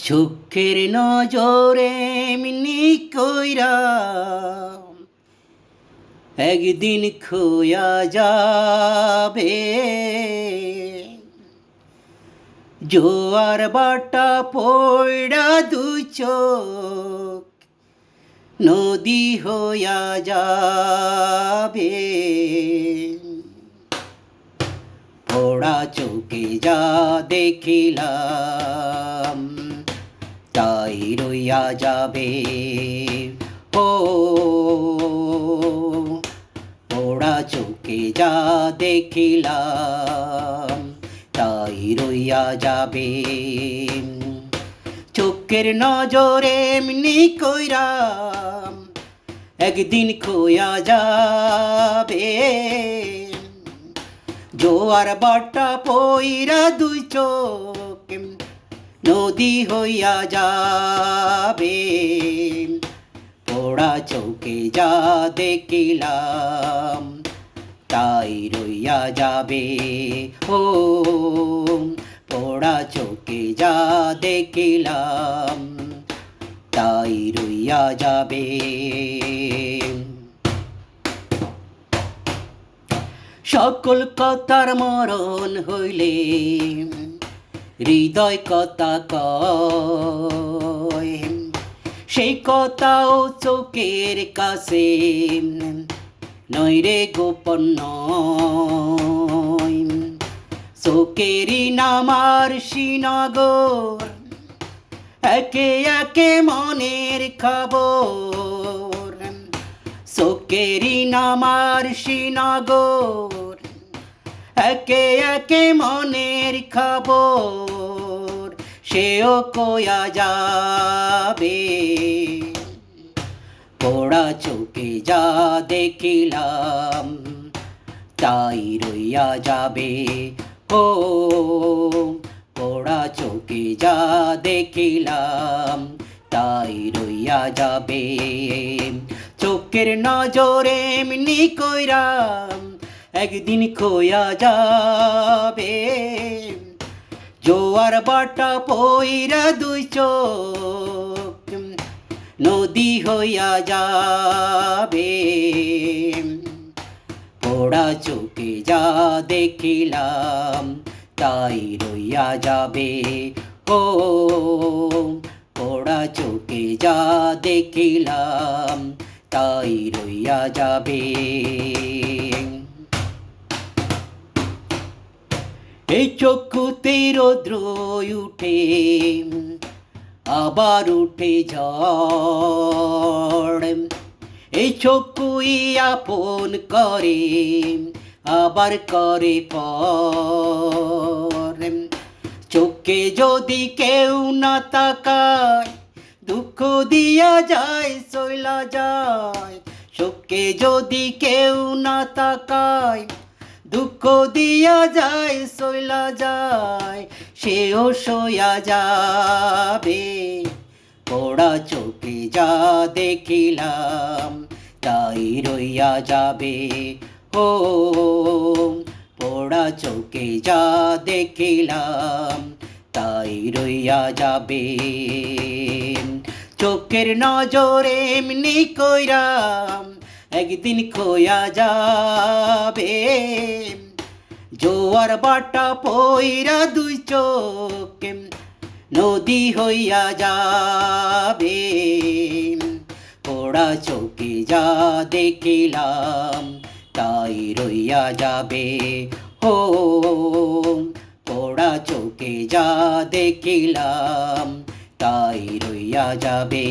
চোখের নজরে এমনি কইরা একদিন খোয়া যাবে। জোয়ার বাটা পয়ড়া দুই চোখ নদী হইয়া যাবে। পোড়া চোখে যা দেখিলাম তাই রইয়া যাবে। ও পোড়া চোখে যা দেখিলাম তাই রইয়া যাবে। চোখের নজরে এমনি কইরা একদিন খোয়া যাবে। জোয়ার বাটা পইরা দুই চোখ নদী হইয়া যাবে। পোড়া চোখে যা দেখিলাম তাই রইয়া যাবে। ও পোড়া চোখে যা দেখিলাম তাই রইয়া যাবে। সকল কথার মরণ হইলে হৃদয় কথা কয়, সেই কথাও চোখের কাছে নইরে গোপন নয়। চোখেরই নামার শ্রীনগর একে একে মনের খবর। চোখেরই নামার শ্রীনগর একে একে মনের খবর সেও কয়া যাবে। পোড়া চোখে যা দেখিলাম তাই রইয়া যাবে। ও পোড়া চোখে যা দেখিলাম তাই রইয়া যাবে। চোখের নজরে এমনি কইরা একদিন খোয়া যাবে। জোয়ার বাটা পইরা দুই চোখ নদী হইয়া যাবে। পোড়া চোখে যা দেখিলাম তাই রইয়া যাবে। ও পোড়া চোখে যা দেখিলাম তাই রইয়া যাবে। এই চক্ষুতে রৌদ্র উঠে আবার উঠে ঝড়। এই চক্ষুই আপন করে আবার করে পর। চোখে যদি কেউ না তাকায় দুঃখ দিয়া যায় চইলা যায়। চোখে যদি কেউ না তাকায় দুঃখ দিয়া যায় চইলা যায় সেও সইয়া যাবে। পোড়া চোখে যা দেখিলাম তাই রইয়া যাবে। ও পোড়া চোখে যা দেখিলাম তাই রইয়া যাবে। চোখের নজরে এমনি কইরা একদিন খোয়া যাবে। জোয়ার বাটা পইরা দুই চোখ নদী হইয়া যাবে। পোড়া চোখে যা দেখিলাম তাই রইয়া যাবে। ও পোড়া চোখে যা দেখিলাম তাই রইয়া যাবে।